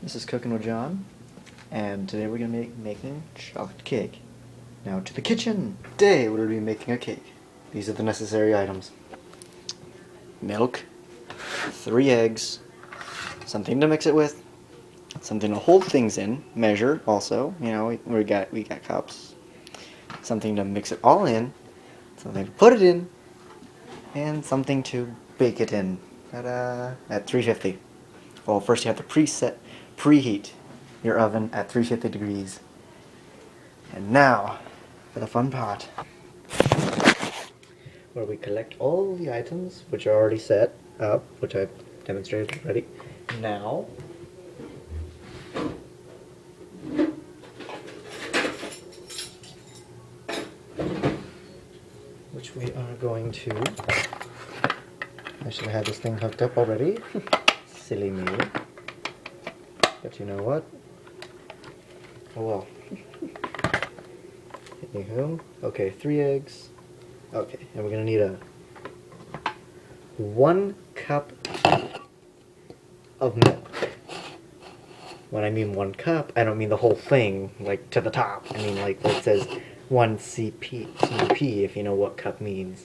This is Cooking with John, and today we're going to be making chocolate cake. Now to the kitchen! Today we'll be making a cake. These are the necessary items. Milk, 3 eggs, something to mix it with, something to hold things in, measure also, you know, we got cups, something to mix it all in, something to put it in, and something to bake it in at 350. Well, first you have to preheat your oven at 350 degrees. And now, for the fun part, where we collect all the items which are already set up, which I've demonstrated already. Now, which we are going to, I should have had this thing hooked up already. Silly me. But you know what? Oh well. Anywho, okay, 3 eggs. Okay, and we're gonna need 1 cup of milk. When I mean 1 cup, I don't mean the whole thing, like to the top. I mean like it says 1 CP, if you know what cup means.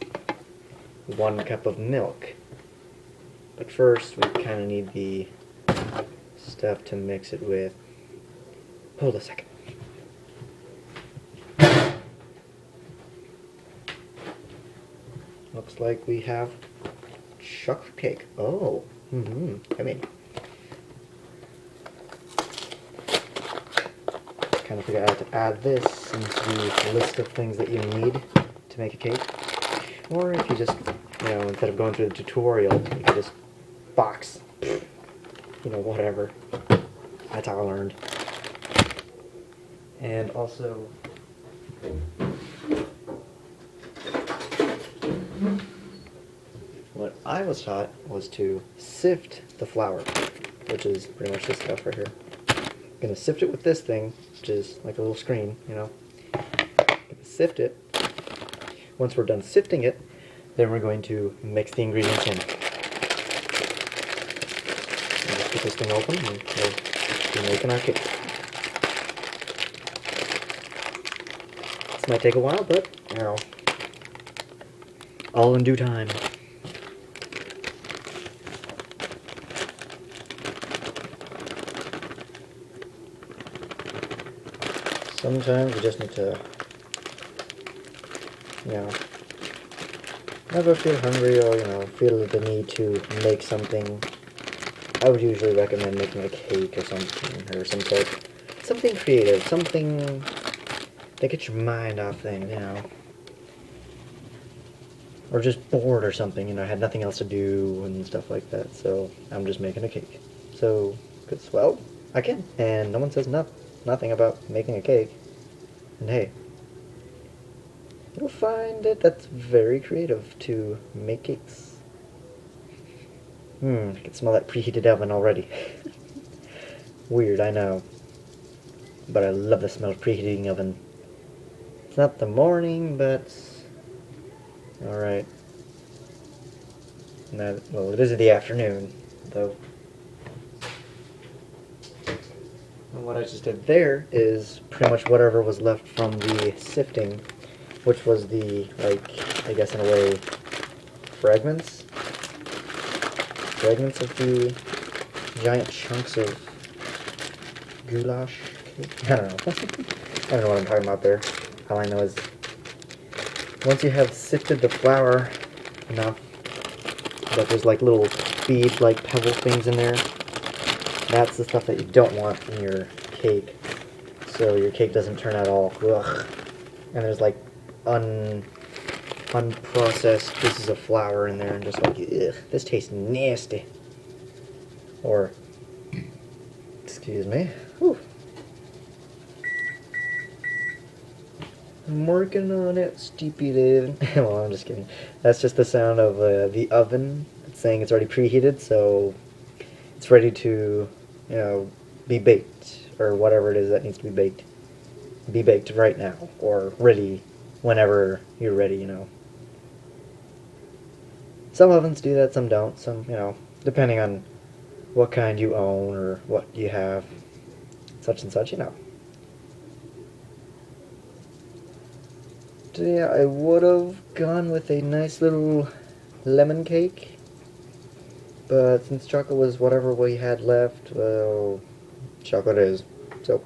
1 cup of milk. But first, we kind of need the stuff to mix it with. Hold a second. Looks like we have chocolate cake. Oh, I mean, kind of forgot to add this into the list of things that you need to make a cake. Or if you just, you know, instead of going through the tutorial, you can just box, you know, whatever. That's how I learned. And also, what I was taught was to sift the flour, which is pretty much this stuff right here. I'm gonna sift it with this thing, which is like a little screen, you know. Sift it. Once we're done sifting it, then we're going to mix the ingredients in. Just get this thing open and we'll be making our cake. This might take a while, but, you know, all in due time. Sometimes you just need to, you know, never feel hungry or, you know, feel the need to make something. I would usually recommend making a cake or something, or something creative, something that gets your mind off things, you know. Or just bored or something, you know, I had nothing else to do and stuff like that, so I'm just making a cake. So, because, well, I can, and no one says nothing about making a cake. And hey, you'll find that that's very creative to make cakes. I can smell that preheated oven already. Weird, I know. But I love the smell of preheating oven. It's not the morning, but alright. Well, it is the afternoon, though. And what I just did there is pretty much whatever was left from the sifting, which was the, like, I guess in a way, fragments of the giant chunks of goulash cake. I don't know. I don't know what I'm talking about there. All I know is once you have sifted the flour enough that there's like little bead-like pebble things in there, that's the stuff that you don't want in your cake. So your cake doesn't turn out all ugh. And there's like unprocessed pieces of flour in there and just like, ugh, this tastes nasty. Or, excuse me, whew. I'm working on it, stupid. Well, I'm just kidding. That's just the sound of the oven. It's saying it's already preheated, so it's ready to, you know, be baked, or whatever it is that needs to be baked. Be baked right now, or ready whenever you're ready, you know. Some ovens do that, some don't. Some, you know, depending on what kind you own or what you have, such and such, you know. Today I would have gone with a nice little lemon cake, but since chocolate was whatever we had left, well, chocolate is. So,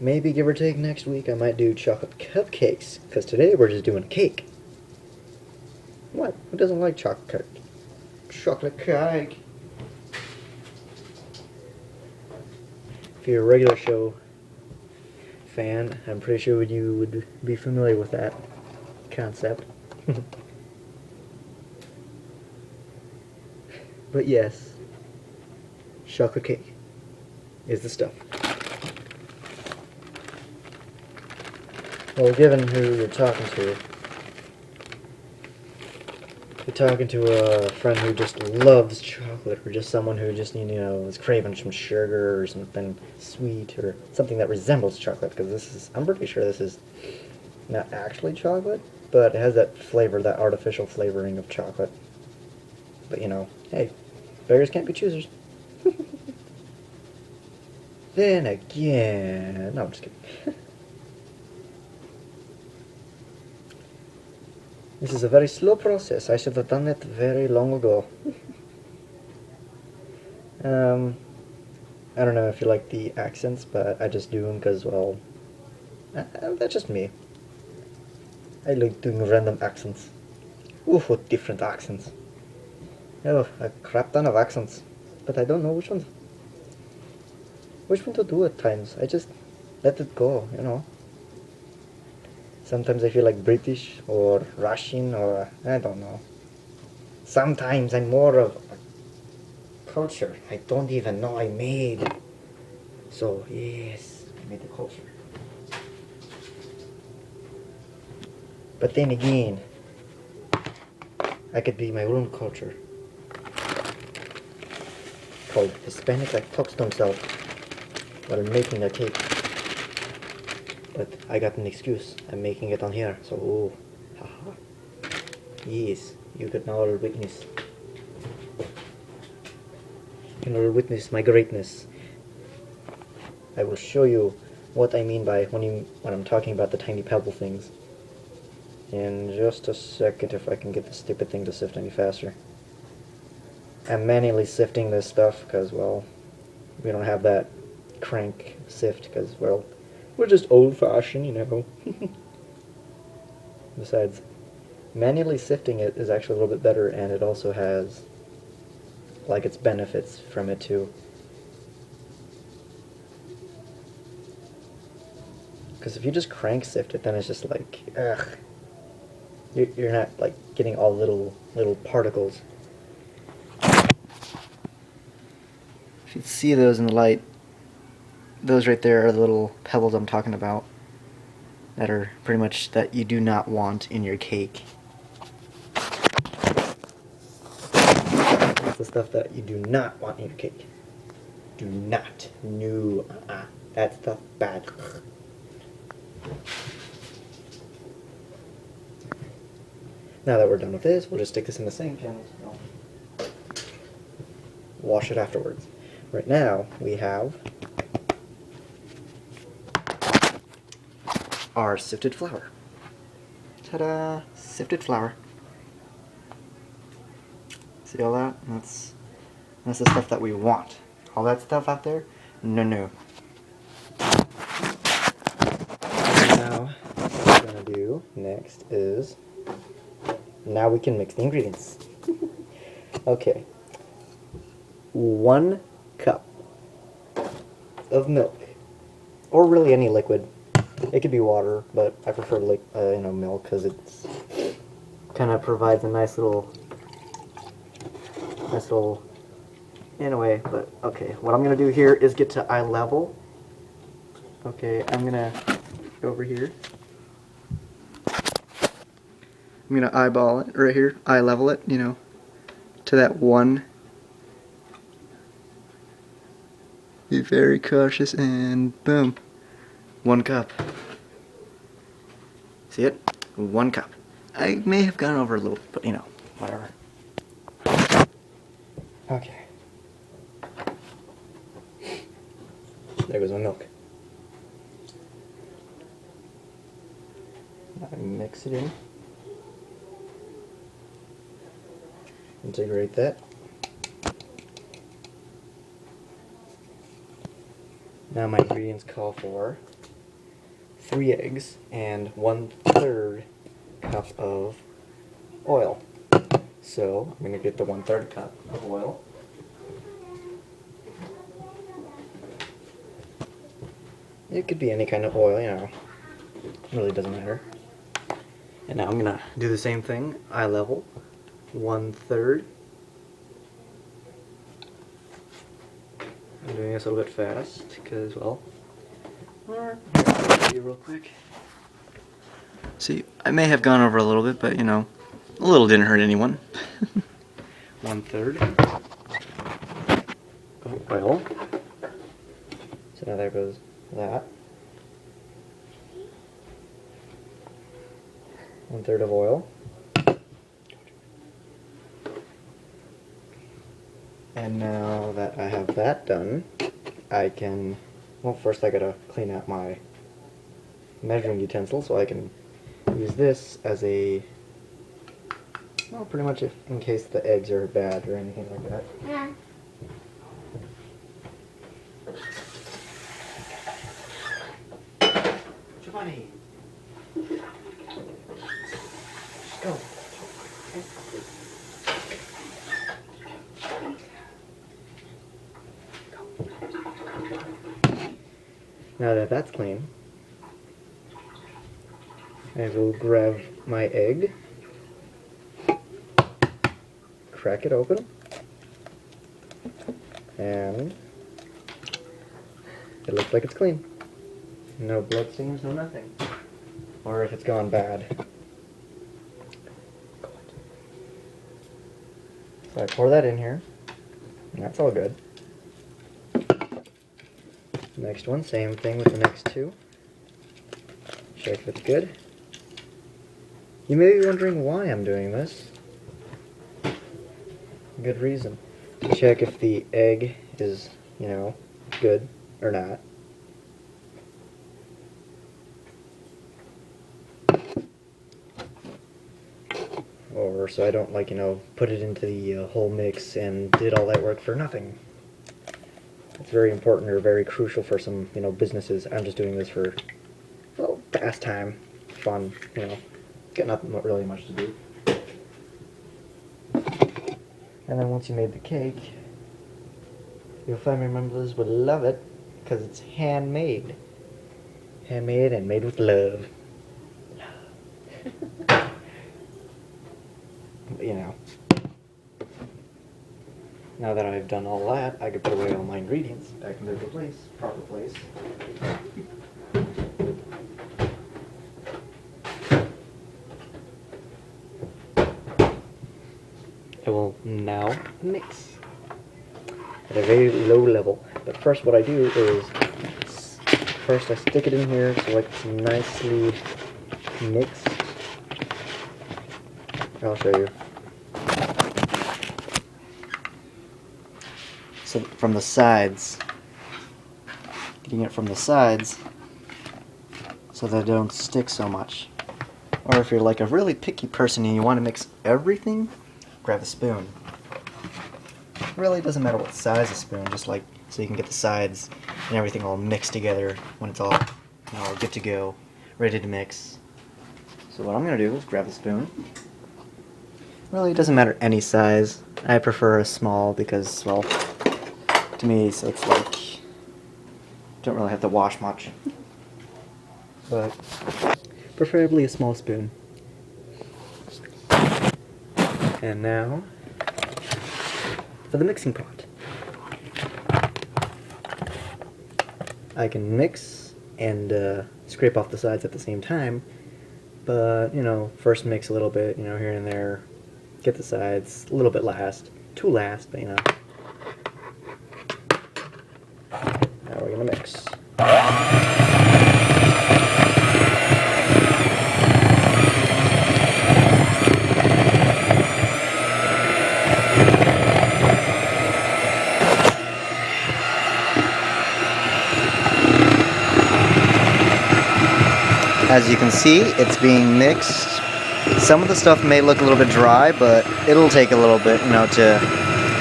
maybe give or take next week I might do chocolate cupcakes, because today we're just doing cake. What? Who doesn't like chocolate cake? Chocolate cake. If you're a regular show fan, I'm pretty sure you would be familiar with that concept. But yes, chocolate cake is the stuff. Well, given who you're talking to, you're talking to a friend who just loves chocolate, or just someone who just, you know, is craving some sugar or something sweet, or something that resembles chocolate, because this is, I'm pretty sure this is not actually chocolate, but it has that flavor, that artificial flavoring of chocolate. But, you know, hey, beggars can't be choosers. Then again, no, I'm just kidding. This is a very slow process. I should have done it very long ago. I don't know if you like the accents, but I just do them because, well, that's just me. I like doing random accents. Ooh, what different accents. Oh, a crap ton of accents. But I don't know which one to do at times. I just let it go, you know. Sometimes I feel like British or Russian or I don't know. Sometimes I'm more of a culture I don't even know I made. So yes, I made the culture. But then again, I could be my own culture. Called Hispanic that talks to himself while making a cake. But I got an excuse. I'm making it on here, so oh, haha. Yes, you can all witness. You can all witness my greatness. I will show you what I mean by when I'm talking about the tiny pebble things. In just a second, if I can get the stupid thing to sift any faster. I'm manually sifting this stuff because, well, we don't have that crank sift because, well, we're just old-fashioned, you know. Besides, manually sifting it is actually a little bit better, and it also has, like, its benefits from it, too. Because if you just crank sift it, then it's just like, ugh. You're not, like, getting all little particles. If you see those in the light, those right there are the little pebbles I'm talking about that are pretty much that you do not want in your cake. That's the stuff that you do not want in your cake. Do not. No. That stuff bad. Now that we're done with this, we'll just stick this in the sink and wash it afterwards. Right now, we have our sifted flour. Ta-da! Sifted flour. See all that? That's the stuff that we want. All that stuff out there? No, no. Now, what we're going to do next is, now we can mix the ingredients. Okay. 1 cup of milk, or really any liquid. It could be water, but I prefer milk because it's kind of provides a nice little, in a way. But okay, what I'm gonna do here is get to eye level. Okay, I'm gonna go over here. I'm gonna eyeball it right here, eye level it, you know, to that 1. Be very cautious, and boom, 1 cup. See it? 1 cup. I may have gone over a little, but you know, whatever. Okay. There goes my milk. I mix it in. Integrate that. Now my ingredients call for 3 eggs and 1/3 cup of oil. So I'm going to get the 1/3 cup of oil. It could be any kind of oil, you know. It really doesn't matter. And now I'm going to do the same thing. Eye level. 1/3. I'm doing this a little bit fast because, well, here, I'll show you real quick. See, I may have gone over a little bit, but you know, a little didn't hurt anyone. 1/3 of oil. So now there goes that. 1/3 of oil. And now that I have that done, I can, well, first I gotta clean out my measuring utensil so I can use this as a, well, pretty much in case the eggs are bad or anything like that. Yeah. Giovanni! Go! Now that that's clean, I will grab my egg, crack it open, and it looks like it's clean. No blood stains, no nothing. Or if it's gone bad. So I pour that in here, and that's all good. Next one, same thing with the next 2. Check if it's good. You may be wondering why I'm doing this. Good reason. Check if the egg is, you know, good or not. Or so I don't, like, you know, put it into the whole mix and did all that work for nothing. It's very important or very crucial for some, you know, businesses. I'm just doing this for, well, pastime, fun, you know, got nothing really much to do. And then once you made the cake, your family members would love it because it's handmade. Handmade and made with love. You know. Now that I've done all that, I can put away all my ingredients back in their place, proper place. I will now mix at a very low level. But first what I do is, first I stick it in here so it's nicely mixed. I'll show you. So from the sides, getting it from the sides so that they don't stick so much. Or if you're like a really picky person and you want to mix everything, grab a spoon. It really doesn't matter what size of spoon, just like so you can get the sides and everything all mixed together when it's all, you know, good to go, ready to mix. So what I'm going to do is grab a spoon. Really, it doesn't matter any size. I prefer a small because, well, to me, so it's like, don't really have to wash much. But preferably a small spoon. And now, for the mixing pot. I can mix and scrape off the sides at the same time, but, you know, first mix a little bit, you know, here and there, get the sides, a little bit last, too last, but, you know. Now we're gonna mix. As you can see, it's being mixed. Some of the stuff may look a little bit dry, but it'll take a little bit, to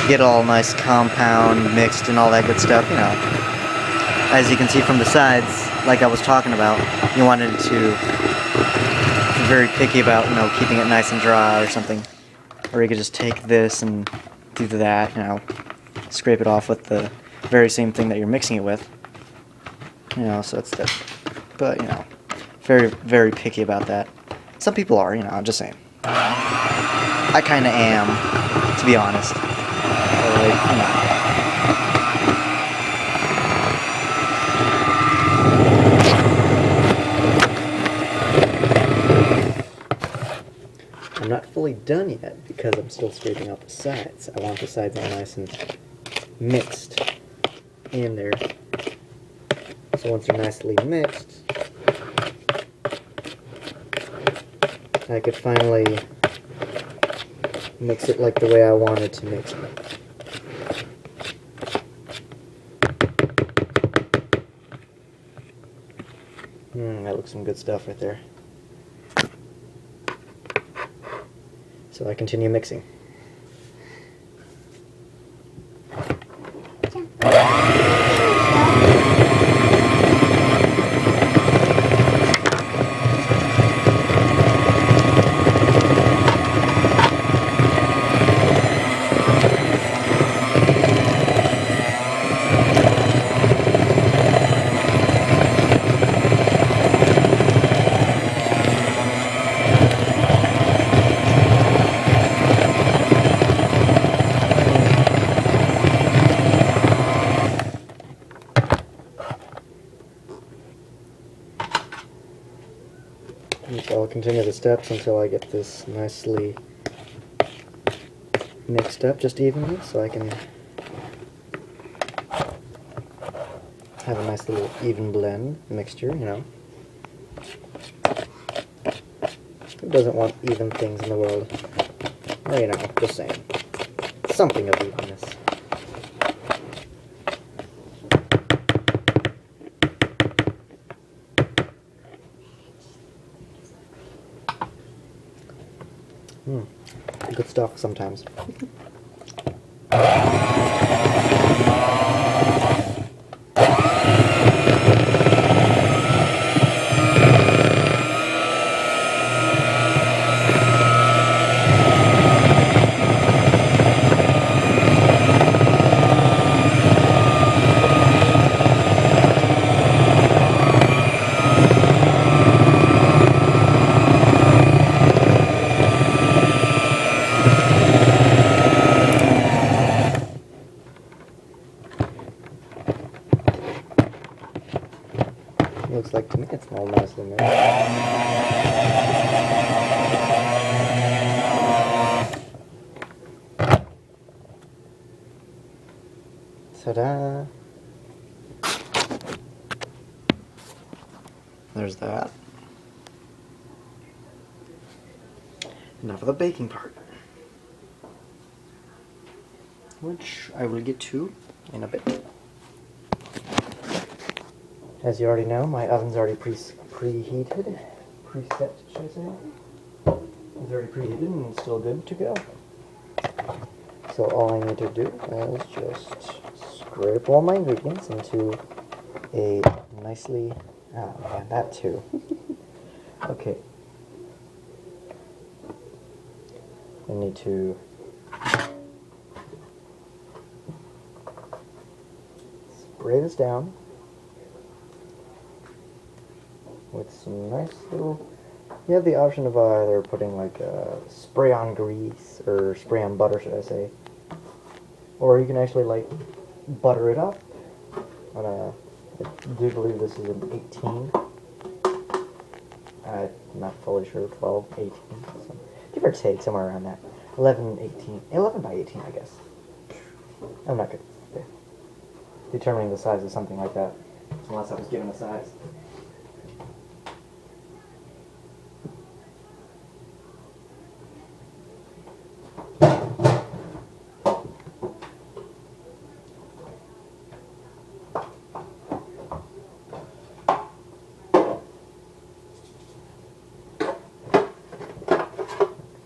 get all nice compound mixed and all that good stuff, As you can see from the sides, like I was talking about, you wanted to be very picky about, keeping it nice and dry or something. Or you could just take this and do that, scrape it off with the very same thing that you're mixing it with. So it's that. But, very, very picky about that. Some people are, I'm just saying. I kind of am, to be honest. I'm not fully done yet because I'm still scraping out the sides. I want the sides all nice and mixed in there. So once they're nicely mixed, I could finally mix it like the way I wanted to mix it. That looks some good stuff right there. So I continue mixing. So I'll continue the steps until I get this nicely mixed up just evenly, so I can have a nice little even blend mixture, Who doesn't want even things in the world? Well, just saying. Something of evenness. Good stuff sometimes. Looks like to me it's all nicely mixed. Ta-da! There's that. Now for the baking part, which I will get to in a bit. As you already know, my oven's already preheated. Preset, should I say? It's already preheated and it's still good to go. So all I need to do is just scrape all my ingredients into a nicely... Oh man, that too. Okay. I need to spray this down with some nice little... You have the option of either putting like spray on grease or spray on butter, should I say, or you can actually like butter it up. But I do believe this is an 18. I'm not fully sure, 12, 18, so give or take somewhere around that. 11, 18, 11 by 18, I guess. I'm not good at determining the size of something like that, unless I was given a size.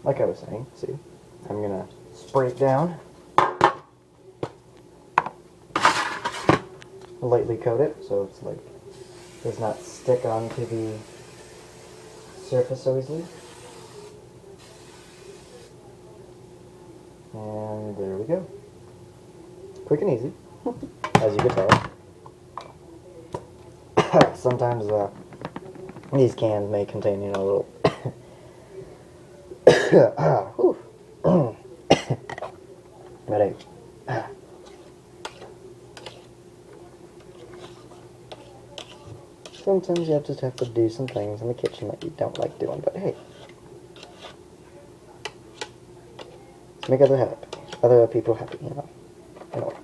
like I was saying, see, I'm gonna spray it down, lightly coat it so it's like does not stick onto the surface so easily. And there we go. Quick and easy, as you can tell. Sometimes these cans may contain, a little but hey. Sometimes you just have to do some things in the kitchen that you don't like doing, but hey. To make other people happy, In a way.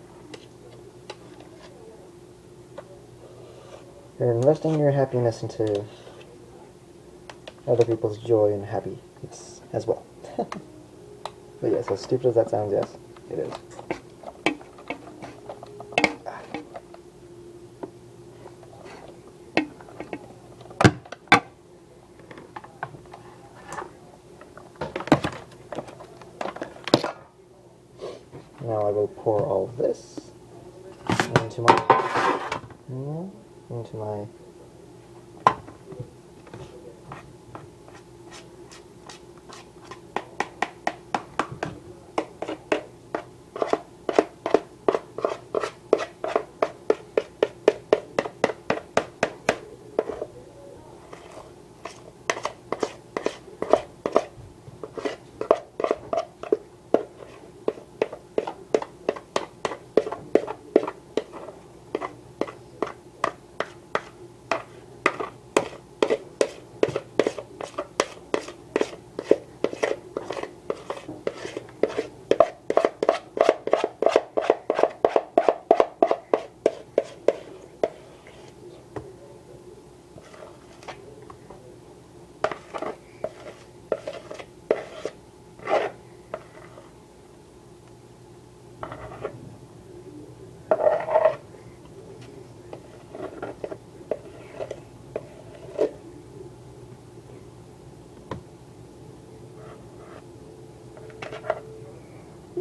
You're investing your happiness into other people's joy and happiness as well. But yes, as stupid as that sounds, yes, it is. Now I will pour all of this into my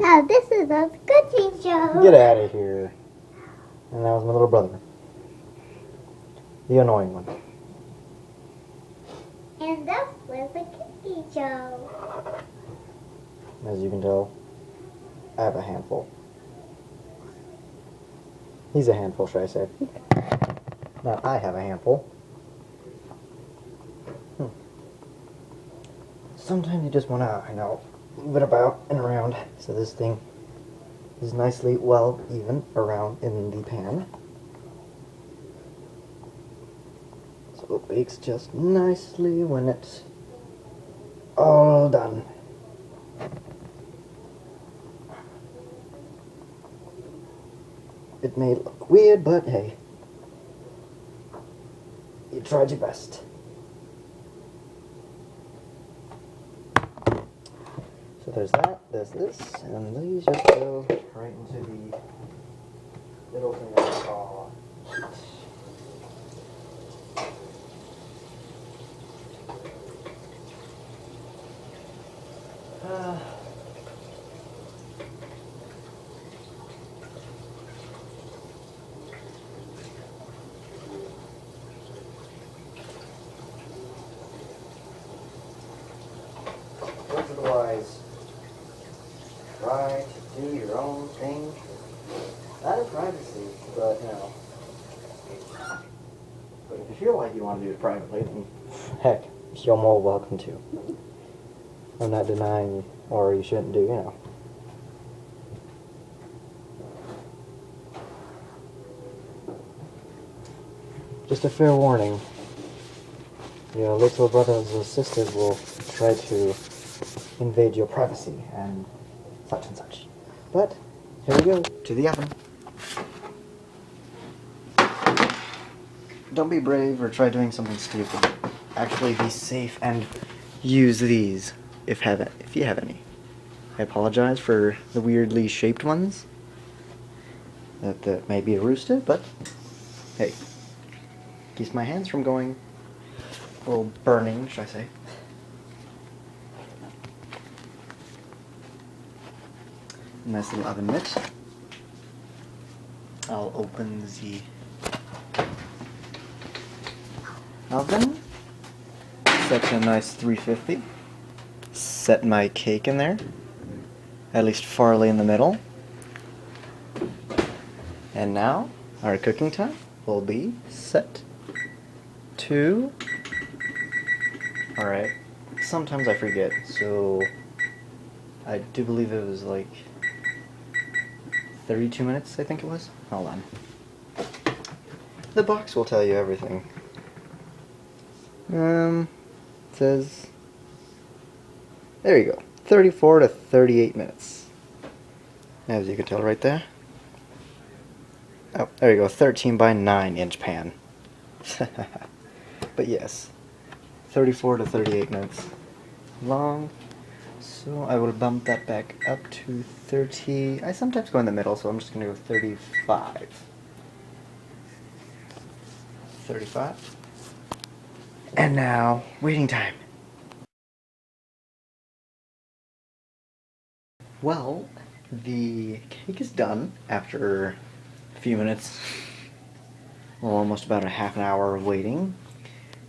Now this is a cooking show. Get out of here. And that was my little brother. The annoying one. And that was a cooking show. As you can tell, I have a handful. He's a handful, should I say. Now I have a handful. Sometimes you just want to, move it about and around so this thing is nicely well even around in the pan. So it bakes just nicely when it's all done. It may look weird, but hey, you tried your best. So there's that, there's this, and these just go right into the little thing that I call words of the wise. Try to do your own thing. Not in privacy, but But if you feel like you want to do it privately, then heck, you're more welcome to. I'm not denying you, or you shouldn't do, Just a fair warning. Your little brothers or sisters will try to invade your privacy and such. But, here we go, to the oven. Don't be brave or try doing something stupid. Actually be safe and use these if you have any. I apologize for the weirdly shaped ones. That may be roosted, but hey, keeps my hands from going a little burning, should I say. nice little oven mitt. I'll open the oven. Set to a nice 350. Set my cake in there, at least farly in the middle. And now our cooking time will be set to... Alright, sometimes I forget, so I do believe it was like 32 minutes, I think it was. Hold on. The box will tell you everything. It says... There you go. 34 to 38 minutes. As you can tell right there. Oh, there you go. 13 by 9 inch pan. But yes. 34 to 38 minutes long. So I will bump that back up to 30. I sometimes go in the middle, so I'm just going to go 35. 35. And now, waiting time. Well, the cake is done after a few minutes. Well, almost about a half an hour of waiting.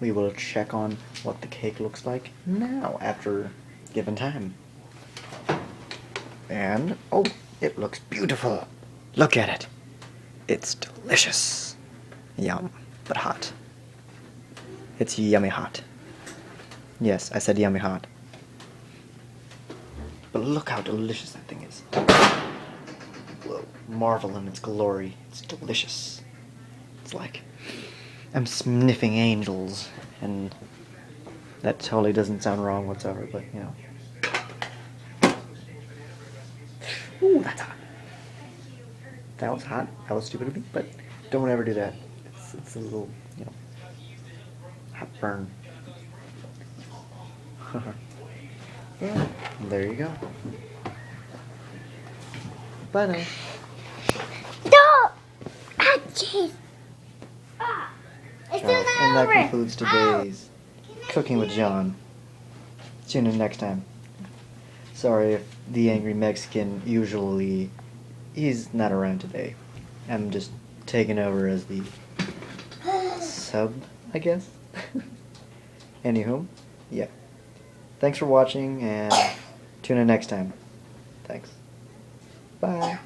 We will check on what the cake looks like now after given time. And, oh, it looks beautiful. Look at it. It's delicious. Yum, but hot. It's yummy hot. Yes, I said yummy hot. But look how delicious that thing is. Whoa, marvel in its glory. It's delicious. It's like I'm sniffing angels, and that totally doesn't sound wrong whatsoever, but you know. Ooh, that's hot. That was hot. That was stupid of me, but don't ever do that. It's a little, you know, hot burn. Yeah, there you go. Bye now. Stop! Ah, jeez. Ah, it's still not And that over. concludes today's Cooking with John. Tune in next time. Sorry if the Angry Mexican usually he's not around today. I'm just taking over as the sub, I guess. Anywho, yeah. Thanks for watching, and tune in next time. Thanks. Bye.